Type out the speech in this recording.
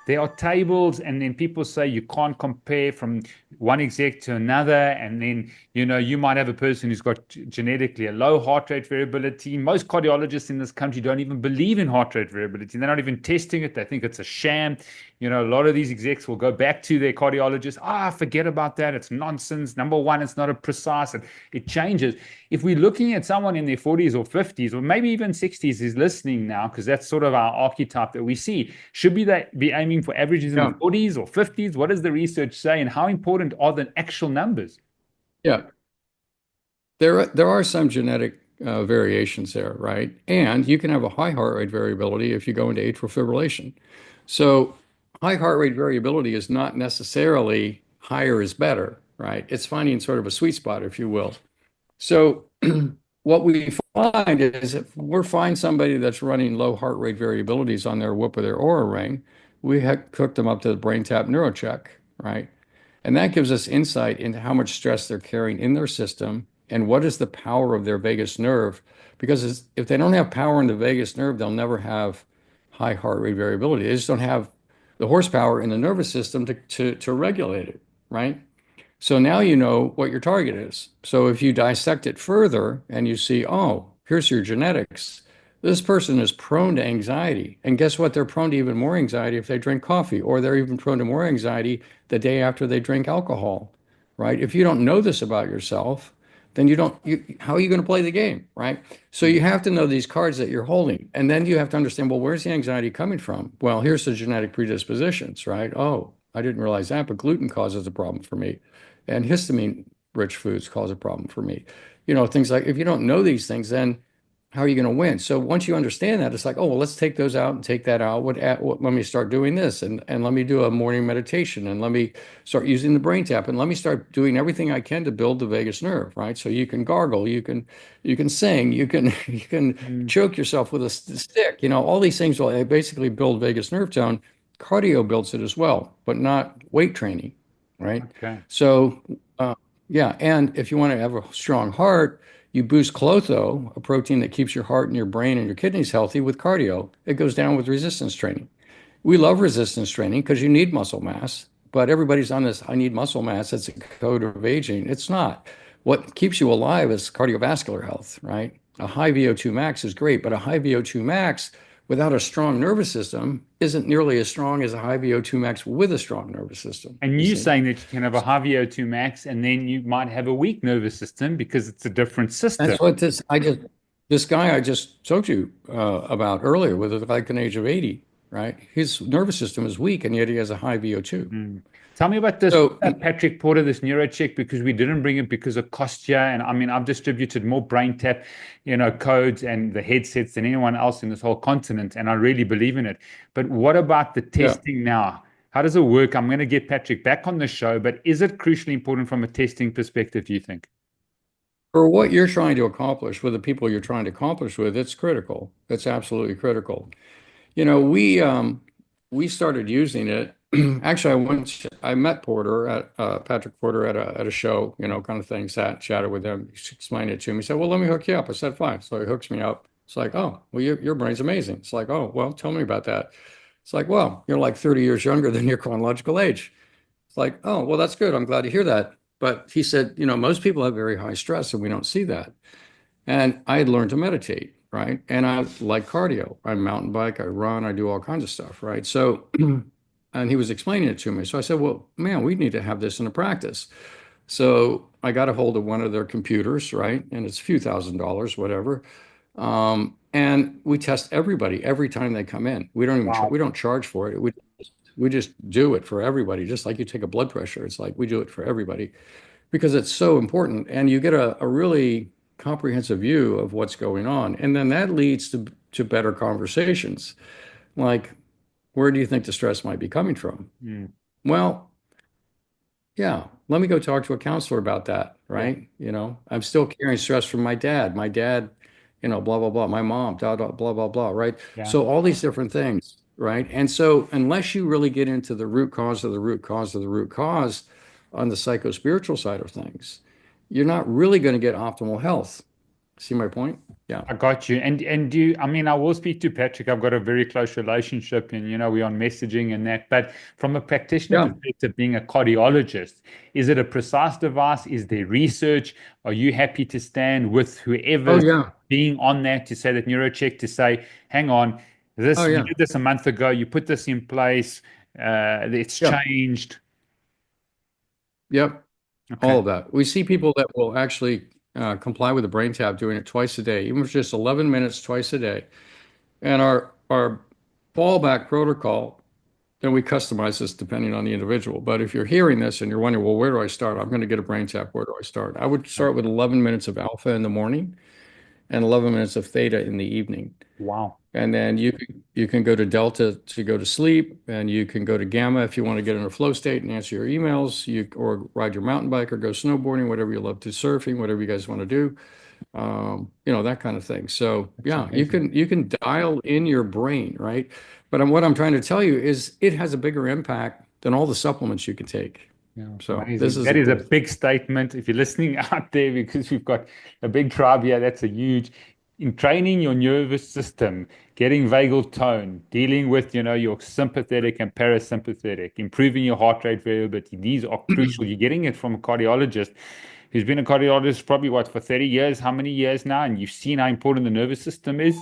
there are tables, and then people say you can't compare from one exec to another. And then, you might have a person who's got genetically a low heart rate variability. Most cardiologists in this country don't even believe in heart rate variability. They're not even testing it. They think it's a sham. A lot of these execs will go back to their cardiologist. Forget about that. It's nonsense. Number one, it's not a precise, it changes. If we're looking at someone in their 40s or 50s, or maybe even 60s is listening now, because that's sort of our archetype that we see, should they be aiming for averages in the Yeah. 40s or 50s? What does the research say, and how important are the actual numbers? Yeah. There are some genetic variations there, right? And you can have a high heart rate variability if you go into atrial fibrillation. So high heart rate variability is not necessarily higher is better, right? It's finding sort of a sweet spot, if you will. So what we find is if we find somebody that's running low heart rate variabilities on their Whoop or their Aura ring, we hook them up to the brain tap neurocheck, right? And that gives us insight into how much stress they're carrying in their system and what is the power of their vagus nerve. Because if they don't have power in the vagus nerve, they'll never have high heart rate variability. They just don't have the horsepower in the nervous system to regulate it, right? So now you know what your target is. So if you dissect it further and you see, oh, here's your genetics. This person is prone to anxiety. And guess what? They're prone to even more anxiety if they drink coffee, or they're even prone to more anxiety the day after they drink alcohol, right? If you don't know this about yourself, then how are you going to play the game, right? So you have to know these cards that you're holding. And then you have to understand, well, where's the anxiety coming from? Well, here's the genetic predispositions, right? Oh, I didn't realize that, but gluten causes a problem for me. And histamine rich foods cause a problem for me. Things like if you don't know these things, then how are you going to win? So once you understand that, it's like, oh, well, let's take those out and take that out. Let me start doing this and let me do a morning meditation and let me start using the brain tap and let me start doing everything I can to build the vagus nerve, right? So you can gargle, you can sing, you can Mm, choke yourself with a stick. All these things will basically build vagus nerve tone. Cardio builds it as well, but not weight training, right? okay. So yeah, and if you want to have a strong heart, you boost Klotho, a protein that keeps your heart and your brain and your kidneys healthy with cardio. It goes down with resistance training. We love resistance training because you need muscle mass, but everybody's on this, I need muscle mass. That's a code of aging. It's not. What keeps you alive is cardiovascular health, right? A high VO2 max is great, but a high VO2 max without a strong nervous system isn't nearly as strong as a high VO2 max with a strong nervous system, And you you're see. saying that you can have a high VO2 max, and then you might have a weak nervous system because it's a different system. That's what this guy I just told you about earlier with like an age of 80, right? His nervous system is weak and yet he has a high VO2. Mm. Tell me about this So Patrick Porter, this NeuroCheck, because we didn't bring it because of cost here. And I mean, I've distributed more brain tap, codes and the headsets than anyone else in this whole continent, and I really believe in it. But what about the yeah, testing now? How does it work? I'm going to get Patrick back on the show, but is it crucially important from a testing perspective, do you think? for what you're trying to accomplish with the people you're trying to accomplish with, it's critical. It's absolutely critical. We started using it. Actually, I met Porter at Patrick Porter at a show, kind of thing, chatted with him, he explained it to me. He said, well, let me hook you up. I said, fine. So he hooks me up. It's like, oh, well, your brain's amazing. It's like, oh, well, tell me about that. It's like, well, you're like 30 years younger than your chronological age. It's like, oh, well, that's good. I'm glad to hear that. But he said, most people have very high stress and we don't see that. And I had learned to meditate, right? And I like cardio. I mountain bike, I run, I do all kinds of stuff, right? So, and he was explaining it to me. So I said, well, man, we need to have this in a practice. So I got a hold of one of their computers, right? And it's a few $1,000s, whatever. And we test everybody every time they come in. We Wow. don't charge for it. We just do it for everybody, just like you take a blood pressure. It's like we do it for everybody because it's so important. And you get a really comprehensive view of what's going on. And then that leads to better conversations. Like, where do you think the stress might be coming from? Mm, Well, yeah, let me go talk to a counselor about that, yeah. right? I'm still carrying stress from my dad. My dad, blah, blah, blah. My mom, blah, blah, blah, right? Yeah. So all these different things, right? And so unless you really get into the root cause of the root cause of the root cause on the psycho-spiritual side of things, you're not really going to get optimal health. See my point? Yeah. I got you. And do you, I mean, I will speak to Patrick. I've got a very close relationship and, we're on messaging and that. But from a practitioner Yeah. perspective, being a cardiologist, is it a precise device? Is there research? Are you happy to stand with Oh, whoever's yeah. being on that to say that neurocheck to say, hang on, Oh, this, you yeah. did this a month ago, you put this in place, it's Yeah. changed. Yep. All Okay. of that. We see people that will actually comply with the brain tap doing it twice a day, even if it's just 11 minutes twice a day. And our fallback protocol, and we customize this depending on the individual. But if you're hearing this and you're wondering, well, where do I start? I'm going to get a brain tap. Where do I start? I would start with 11 minutes of alpha in the morning and 11 minutes of theta in the evening. Wow. And then you can go to delta to go to sleep, and you can go to gamma if you want to get in a flow state and answer your emails, or ride your mountain bike or go snowboarding, whatever you love to, surfing, whatever you guys want to do, that kind of thing. So That's yeah, you amazing. can you can dial in your brain, right? But what I'm trying to tell you is it has a bigger impact than all the supplements you can take. Yeah, it's So this amazing. is That a is a cool thing. big statement. If you're listening out there, because we've got a big tribe here, that's a huge. In training your nervous system, getting vagal tone, dealing with, your sympathetic and parasympathetic, improving your heart rate variability, these are crucial. You're getting it from a cardiologist who's been a cardiologist probably what, for 30 years, how many years now? And you've seen how important the nervous system is.